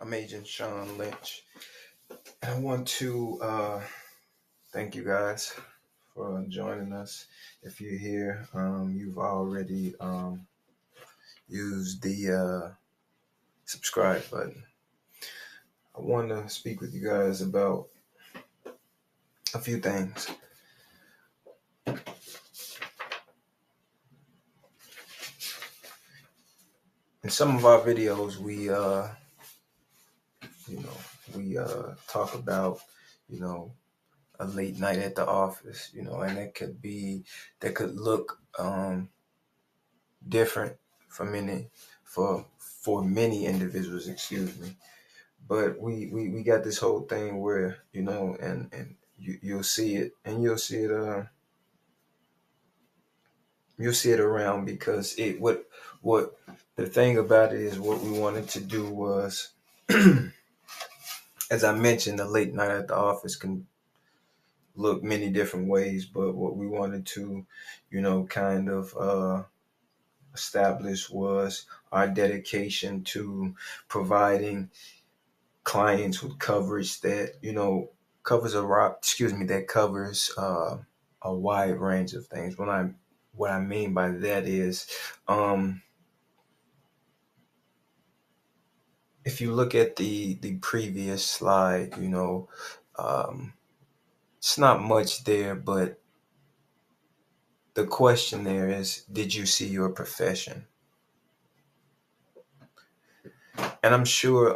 I'm Agent Shaun Lynch. I want to thank you guys for joining us. If you're here, you've already used the subscribe button. I want to speak with you guys about a few things. In some of our videos, we talk about a late night at the office, and that could look different for many individuals, excuse me. But we got this whole thing where, and you'll see it, and you'll see it around, because what the thing about it is, what we wanted to do was, as I mentioned, the late night at the office can look many different ways, but what we wanted to, kind of establish was our dedication to providing clients with coverage that covers a wide range of things. What I mean by that is, if you look at the previous slide, it's not much there, but the question there is, did you see your profession? And I'm sure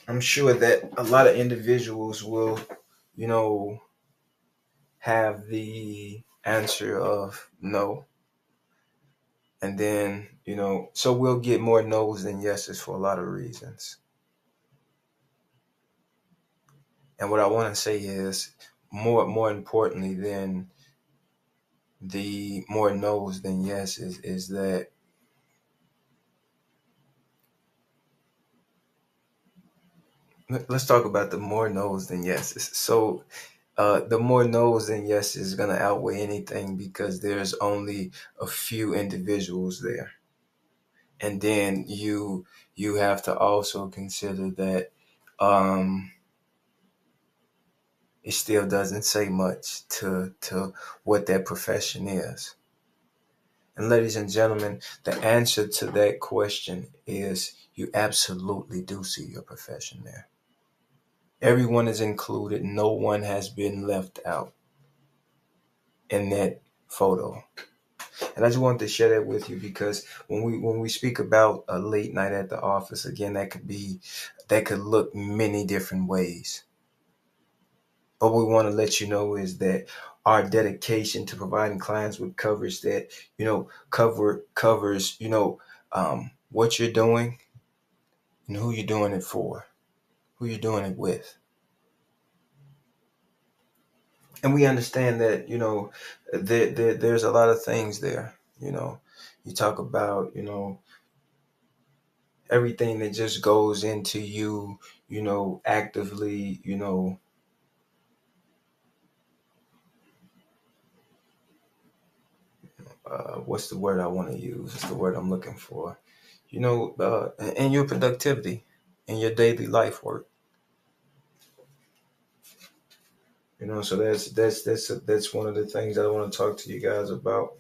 that a lot of individuals will, have the answer of no. And then, so we'll get more no's than yeses for a lot of reasons. And what I want to say is, more importantly than the more no's than yeses, is that let's talk about the more no's than yeses. So the more no's than yeses is going to outweigh anything, because there's only a few individuals there. And then you have to also consider that it still doesn't say much to what that profession is. And ladies and gentlemen, the answer to that question is, you absolutely do see your profession there. Everyone is included. No one has been left out in that photo. And I just wanted to share that with you, because when we speak about a late night at the office, again, that could look many different ways. But what we want to let you know is that our dedication to providing clients with coverage that covers what you're doing and who you're doing it for, who you're doing it with. And we understand that there's a lot of things there. You talk about everything that just goes into you actively what's the word I want to use? It's the word I'm looking for. And your productivity in your daily life work. So that's one of the things that I want to talk to you guys about.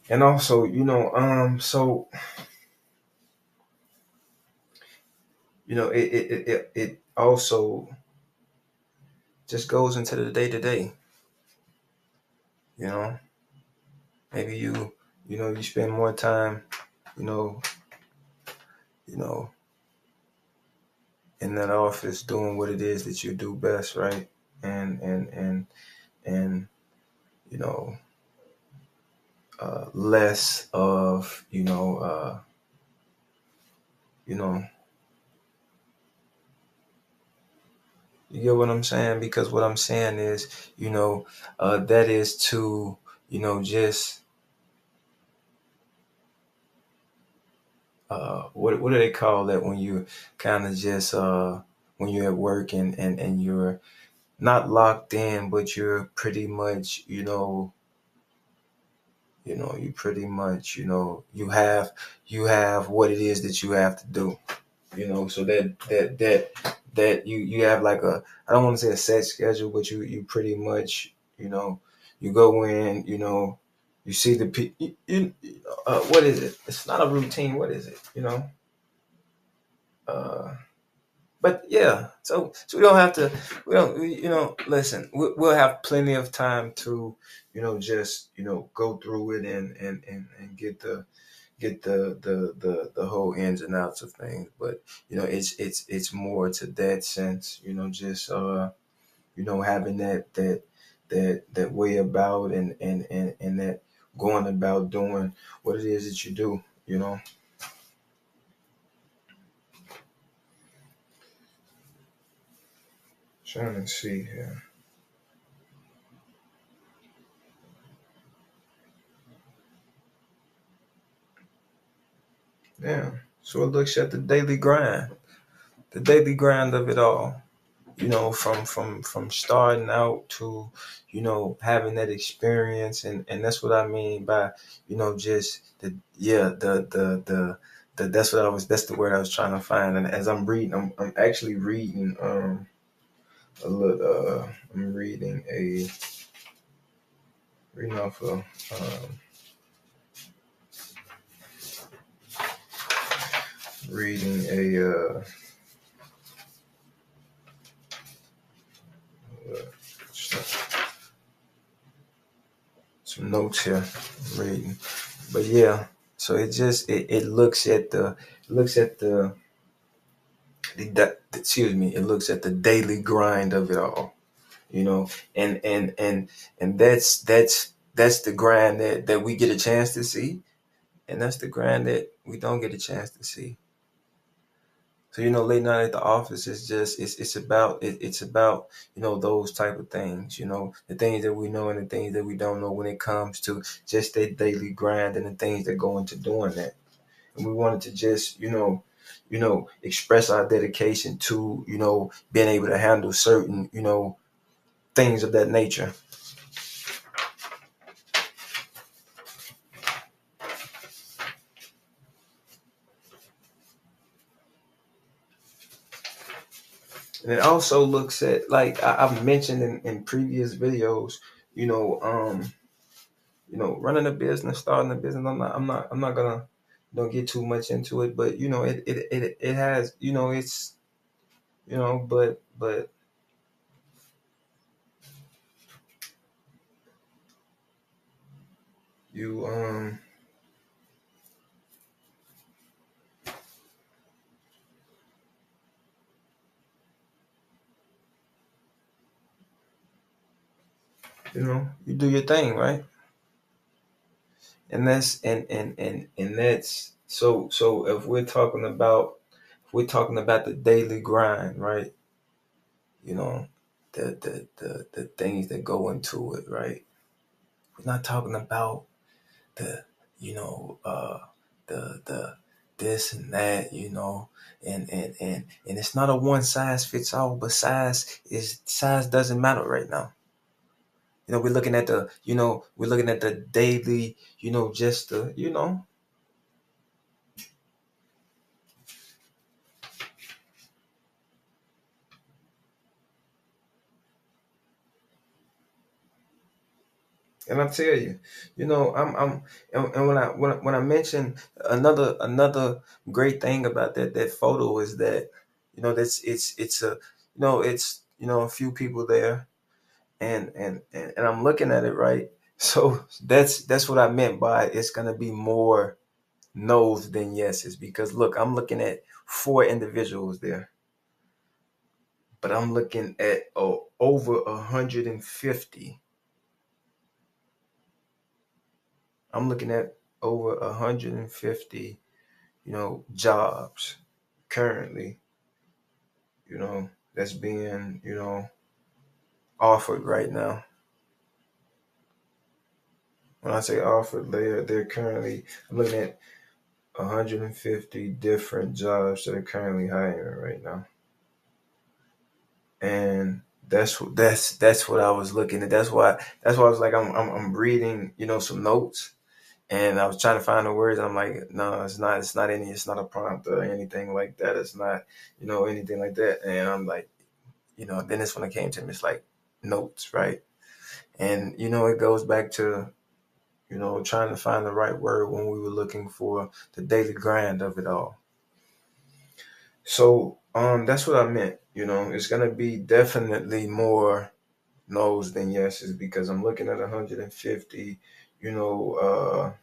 And also, it also just goes into the day to day. Maybe you spend more time, in that office doing what it is that you do best, right? And less of you get what I'm saying? Because what I'm saying is, that is to, just, what do they call that when you kind of just, when you're at work and you're not locked in, but you're pretty much, you pretty much, you have what it is that you have to do, so that you have like I don't want to say a set schedule, but you pretty much, you go in, you see the what is it? It's not a routine. What is it? Uh, but yeah, so we don't have to. We don't. Listen, we'll have plenty of time to, just go through it and get the whole ins and outs of things. But it's more to that sense. Just having that way about and that going about doing what it is that you do. Trying to see here. Yeah. So it looks at the daily grind of it all. From starting out to, having that experience, and that's what I mean by, just the yeah the that's the word I was trying to find. And as I'm reading, I'm actually reading a little I'm reading off of reading a some notes here. I'm reading, but yeah. So it looks at excuse me. It looks at the daily grind of it all. And that's the grind that we get a chance to see, and that's the grind that we don't get a chance to see. So late night at the office is just it's about those type of things, the things that we know and the things that we don't know when it comes to just that daily grind and the things that go into doing that. And we wanted to just express our dedication to being able to handle certain things of that nature. And it also looks at, like I've mentioned in previous videos, you know, um, running a business, starting a business. I'm not gonna don't get too much into it, but it has, it's, but you you do your thing, right? And that's and that's so if we're talking about the daily grind, right? You know, the things that go into it, right? We're not talking about the you know the this and that, and it's not a one size fits all, but size doesn't matter right now. We're looking at the daily, just the and I tell you, I'm and when I mention another great thing about that photo is that, that's it's a it's a few people there, and I'm looking at it, right. So that's what I meant by it's gonna be more no's than yeses, because look, I'm looking at four individuals there, but I'm looking at over 150. I'm looking at over 150, jobs currently, that's being, offered right now. When I say offered, they're currently, I'm looking at 150 different jobs that are currently hiring right now. And That's what I was looking at. That's why I was like, I'm reading, some notes, and I was trying to find the words. I'm like, no, it's not a prompt or anything like that. It's not, anything like that. And I'm like, then it's when it came to me, it's like notes, right? And it goes back to, trying to find the right word when we were looking for the daily grind of it all. So that's what I meant. It's gonna be definitely more no's than yeses because I'm looking at 150, you know, uh,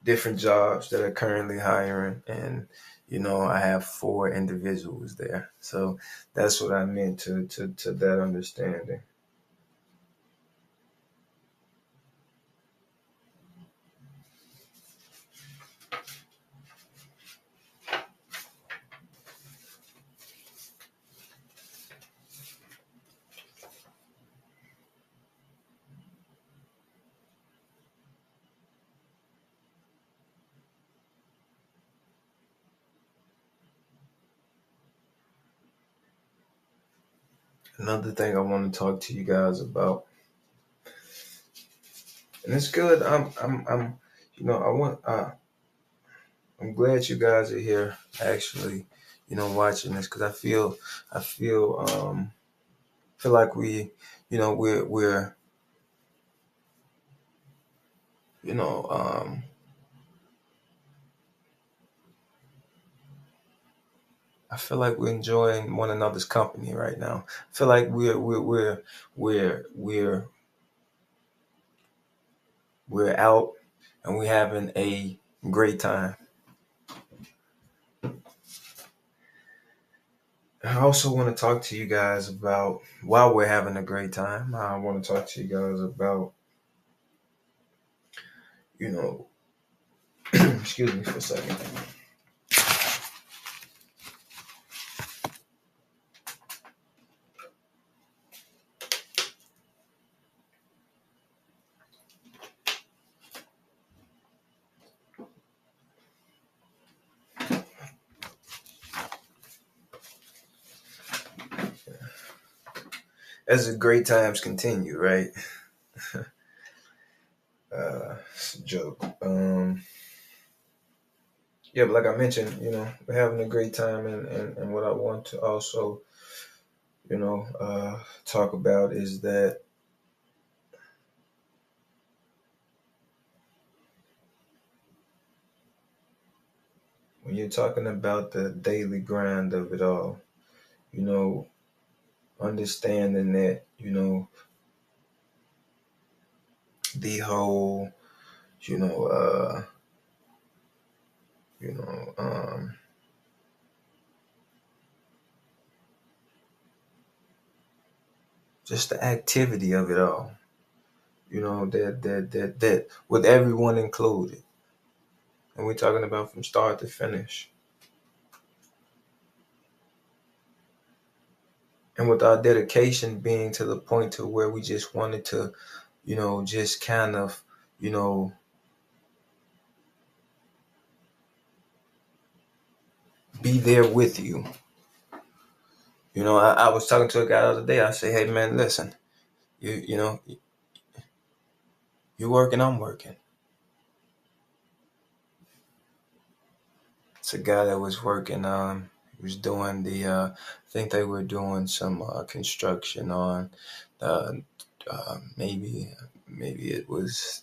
different jobs that are currently hiring, and I have 4 individuals there. So that's what I meant to that understanding. Another thing I want to talk to you guys about, and it's good. I want. I'm glad you guys are here, actually, watching this because I feel like we're you know um I feel like we're enjoying one another's company right now. I feel like we're we're out and we're having a great time. I also want to talk to you guys about, while we're having a great time, I want to talk to you guys about, you know, excuse me for a second. As the great times continue, right? It's a joke. Yeah, but like I mentioned, we're having a great time, and what I want to also, talk about is that when you're talking about the daily grind of it all, you know, understanding that, the whole, you know, uh, you know, just the activity of it all, that with everyone included, and we're talking about from start to finish, and with our dedication being to the point to where we just wanted to, just kind of, you know, be there with you. I was talking to a guy the other day. I say, hey man, listen, you're working, I'm working. It's a guy that was working. He was doing I think they were doing some construction on, uh, maybe it was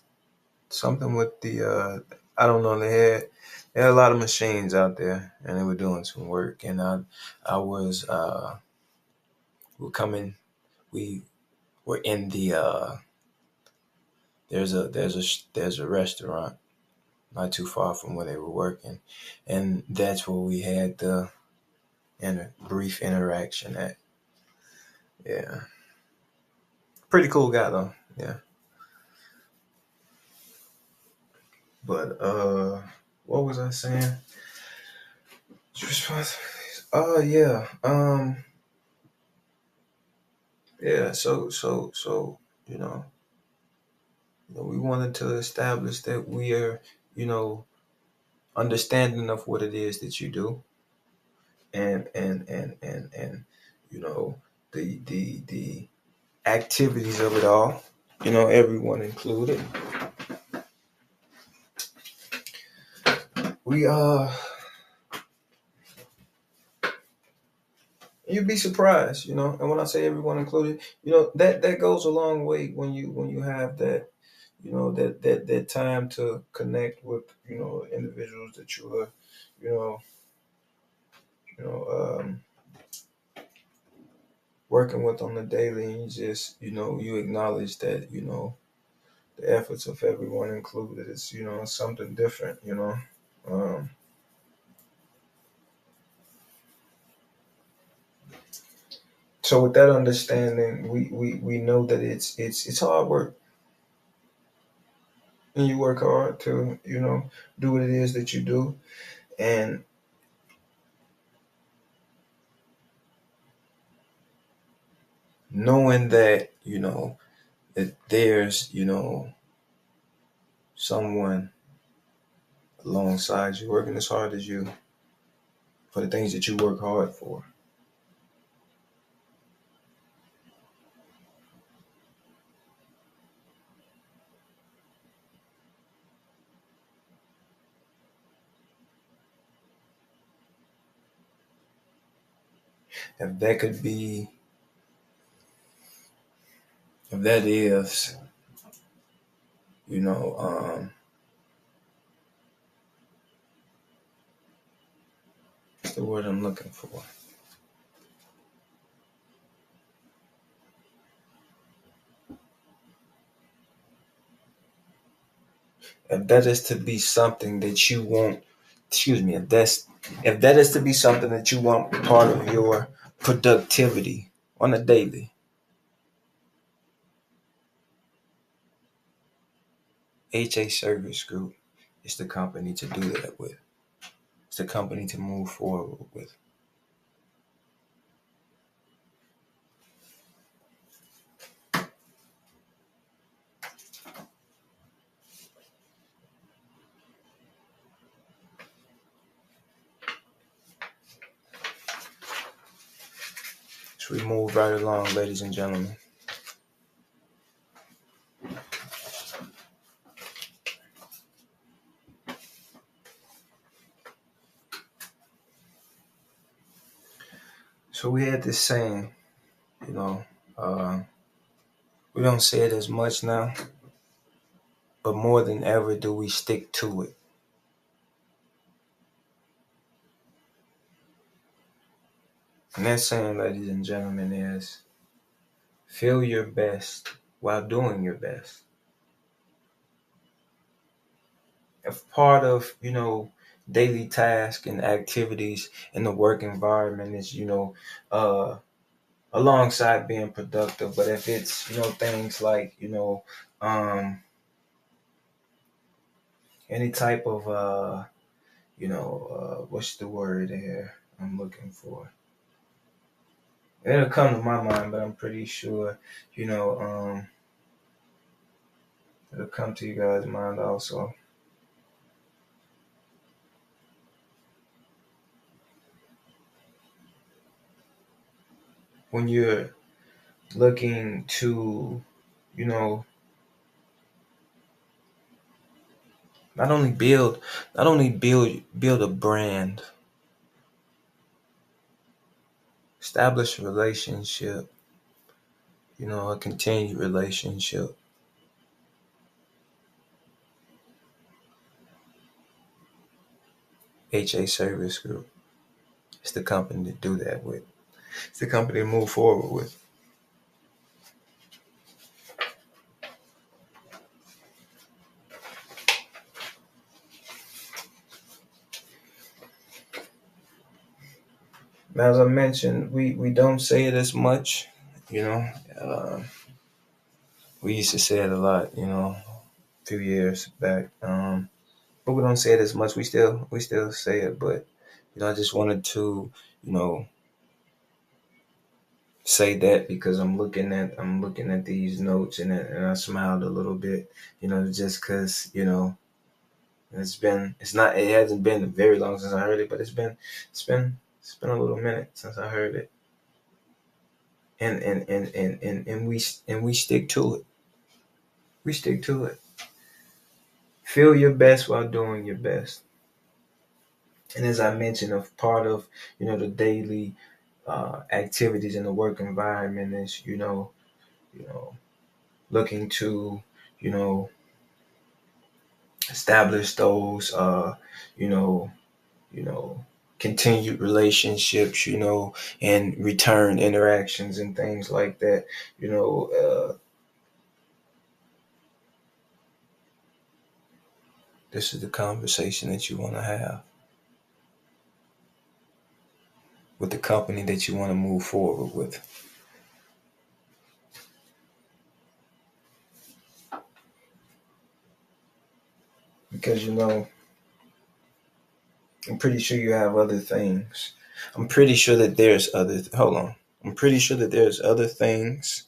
something with I don't know. They had a lot of machines out there, and they were doing some work. And I was we're coming. We were in the there's a restaurant not too far from where they were working, and that's where we had the brief interaction at. Yeah, pretty cool guy though. Yeah, but what was I saying? Oh yeah, yeah. So you know, we wanted to establish that we are, you know, understanding of what it is that you do, and you know, the activities of it all, everyone included. We You'd be surprised, and when I say everyone included, that goes a long way when you have that, that time to connect with, individuals that you are, you know, you know, working with on the daily, and you just, you acknowledge that, the efforts of everyone included is, something different, Um, so with that understanding, we know that it's hard work, and you work hard to, do what it is that you do, and knowing that, that there's, someone alongside you working as hard as you for the things that you work hard for. If that could be, if that is, you know, what's the word I'm looking for? If that is to be something that you want, excuse me, if that is to be something that you want part of your productivity on a daily, HA Service Group is the company to do that with. It's the company to move forward with. So we move right along, ladies and gentlemen. So we had this saying, you know, uh, we don't say it as much now, but more than ever do we stick to it. And that saying, ladies and gentlemen, is feel your best while doing your best. If part of, daily tasks and activities in the work environment is, alongside being productive, but if it's, things like, any type of, what's the word here I'm looking for? It'll come to my mind, but I'm pretty sure, it'll come to you guys' mind also. When you're looking to, you know, not only build a brand, establish a relationship, a continued relationship. HA Service Group. It's the company to do that with. It's the company to move forward with. Now, as I mentioned, we don't say it as much, you know. Uh, we used to say it a lot, a few years back. But we don't say it as much. We still say it, but I just wanted to, you know, say that because I'm looking at these notes, and I smiled a little bit, just because it hasn't been very long since I heard it, but it's been a little minute since I heard it. and we stick to it. We stick to it. Feel your best while doing your best. And as I mentioned, a part of the daily activities in the work environment is you know looking to you know establish those you know you know continued relationships, and return interactions and things like that. This is the conversation that you want to have with the company that you want to move forward with. Because I'm pretty sure you have other things. I'm pretty sure that there's other. Hold on. I'm pretty sure that there's other things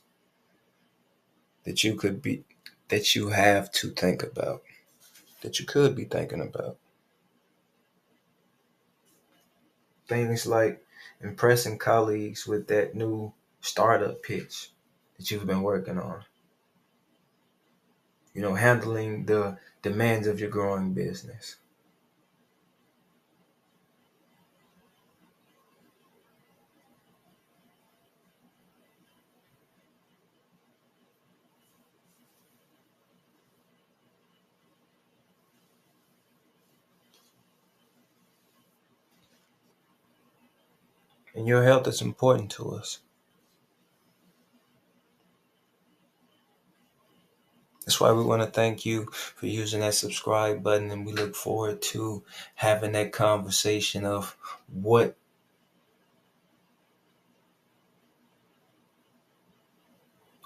that you have to think about, that you could be thinking about. Things like impressing colleagues with that new startup pitch that you've been working on. Handling the demands of your growing business. And your health is important to us. That's why we want to thank you for using that subscribe button, and we look forward to having that conversation of what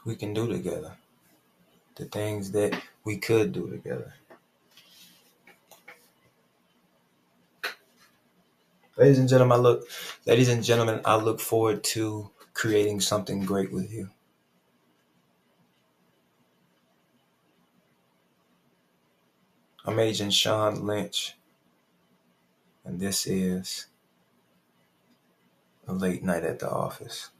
we can do together, the things that we could do together. Ladies and gentlemen, I look forward to creating something great with you. I'm Agent Shaun Lynch, and this is A Late Night at the Office.